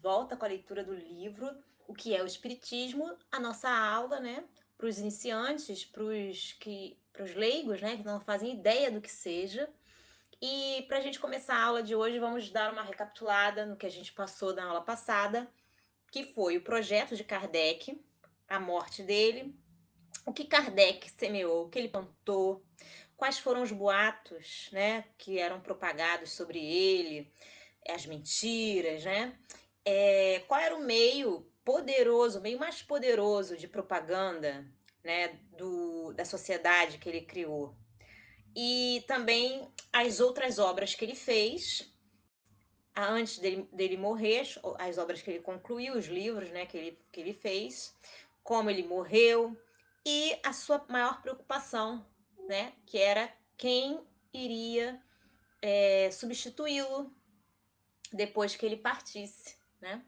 volta com a leitura do livro O que é o Espiritismo, a nossa aula, né, para os iniciantes, para os leigos, né, que não fazem ideia do que seja. E para a gente começar a aula de hoje, vamos dar uma recapitulada no que a gente passou na aula passada, que foi o projeto de Kardec, a morte dele, o que Kardec semeou, o que ele plantou, quais foram os boatos, né, que eram propagados sobre ele, as mentiras, né? Qual era o meio poderoso, o meio mais poderoso de propaganda, né, da sociedade que ele criou? E também as outras obras que ele fez antes dele morrer, as obras que ele concluiu, os livros, né, que ele fez, como ele morreu e a sua maior preocupação, né, que era quem iria substituí-lo depois que ele partisse, né?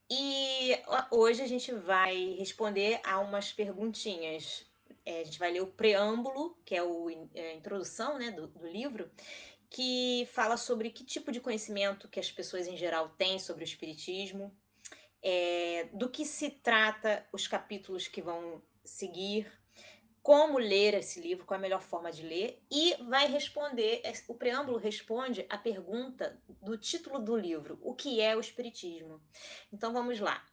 E hoje a gente vai responder a umas perguntinhas. A gente vai ler o preâmbulo, que é a introdução, né, do livro, que fala sobre que tipo de conhecimento que as pessoas em geral têm sobre o espiritismo, do que se trata os capítulos que vão seguir, como ler esse livro, qual é a melhor forma de ler, e vai responder, o preâmbulo responde a pergunta do título do livro, o que é o Espiritismo? Então vamos lá.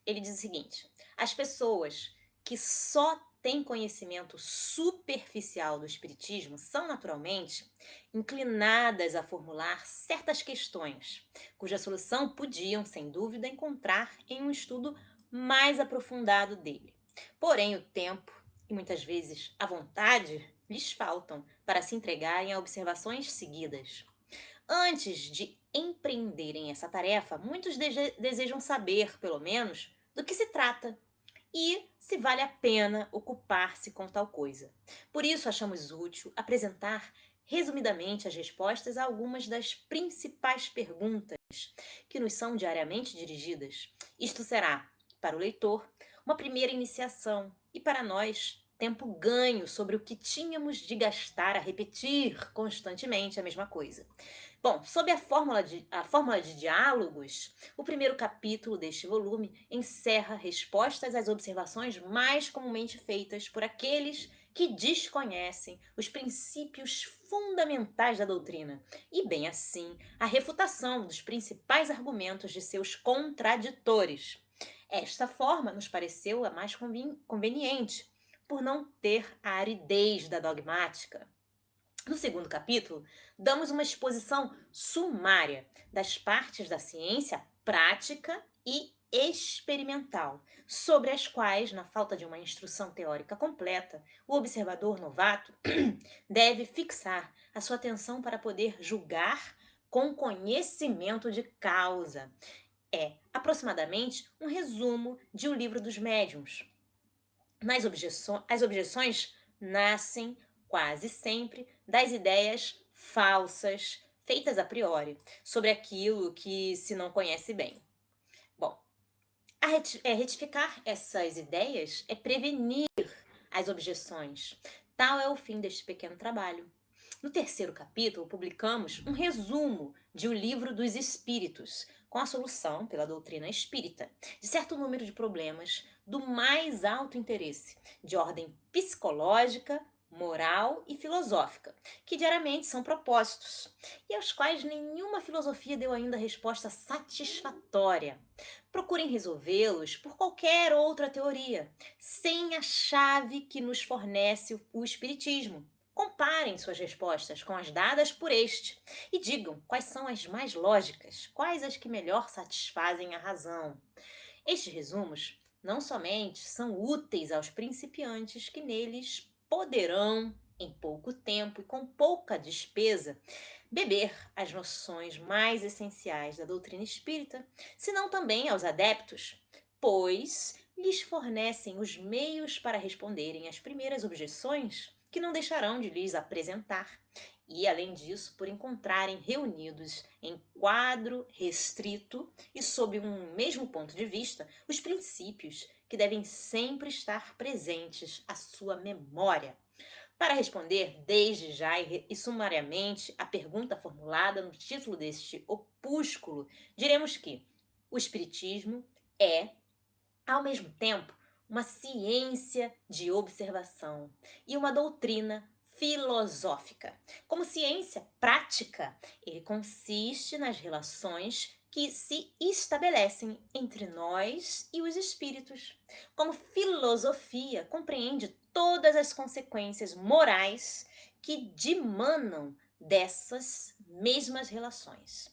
Ele diz o seguinte: as pessoas que só têm conhecimento superficial do Espiritismo são naturalmente inclinadas a formular certas questões, cuja solução podiam, sem dúvida, encontrar em um estudo mais aprofundado dele. Porém, o tempo e muitas vezes a vontade lhes faltam para se entregarem a observações seguidas. Antes de empreenderem essa tarefa, muitos desejam saber, pelo menos, do que se trata e se vale a pena ocupar-se com tal coisa. Por isso, achamos útil apresentar resumidamente as respostas a algumas das principais perguntas que nos são diariamente dirigidas. Isto será, para o leitor, uma primeira iniciação e para nós, tempo ganho sobre o que tínhamos de gastar a repetir constantemente a mesma coisa. Bom, sob a fórmula de diálogos, o primeiro capítulo deste volume encerra respostas às observações mais comumente feitas por aqueles que desconhecem os princípios fundamentais da doutrina e, bem assim, a refutação dos principais argumentos de seus contraditores. Esta forma nos pareceu a mais conveniente, por não ter a aridez da dogmática. No segundo capítulo, damos uma exposição sumária das partes da ciência prática e experimental, sobre as quais, na falta de uma instrução teórica completa, o observador novato deve fixar a sua atenção para poder julgar com conhecimento de causa. É, aproximadamente, um resumo de O Livro dos Médiuns. As objeções nascem quase sempre das ideias falsas, feitas a priori, sobre aquilo que se não conhece bem. Bom, retificar essas ideias é prevenir as objeções. Tal é o fim deste pequeno trabalho. No terceiro capítulo, publicamos um resumo de O Livro dos Espíritos, com a solução, pela doutrina espírita, de certo número de problemas do mais alto interesse, de ordem psicológica, moral e filosófica, que diariamente são propostos, e aos quais nenhuma filosofia deu ainda resposta satisfatória. Procurem resolvê-los por qualquer outra teoria, sem a chave que nos fornece o Espiritismo. Comparem suas respostas com as dadas por este e digam quais são as mais lógicas, quais as que melhor satisfazem a razão. Estes resumos não somente são úteis aos principiantes que neles poderão, em pouco tempo e com pouca despesa, beber as noções mais essenciais da doutrina espírita, senão também aos adeptos, pois lhes fornecem os meios para responderem às primeiras objeções que não deixarão de lhes apresentar. E, além disso, por encontrarem reunidos em quadro restrito e sob um mesmo ponto de vista os princípios que devem sempre estar presentes à sua memória. Para responder desde já e sumariamente a pergunta formulada no título deste opúsculo, diremos que O Espiritismo é, ao mesmo tempo, uma ciência de observação e uma doutrina filosófica. Como ciência prática, ele consiste nas relações que se estabelecem entre nós e os espíritos. Como filosofia, compreende todas as consequências morais que dimanam dessas mesmas relações.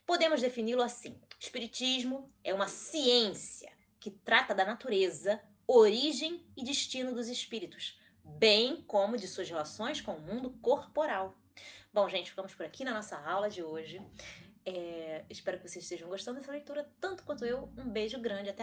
Podemos defini-lo assim: Espiritismo é uma ciência que trata da natureza, origem e destino dos espíritos, bem como de suas relações com o mundo corporal. Bom, gente, ficamos por aqui na nossa aula de hoje. Espero que vocês estejam gostando dessa leitura tanto quanto eu. Um beijo grande, até a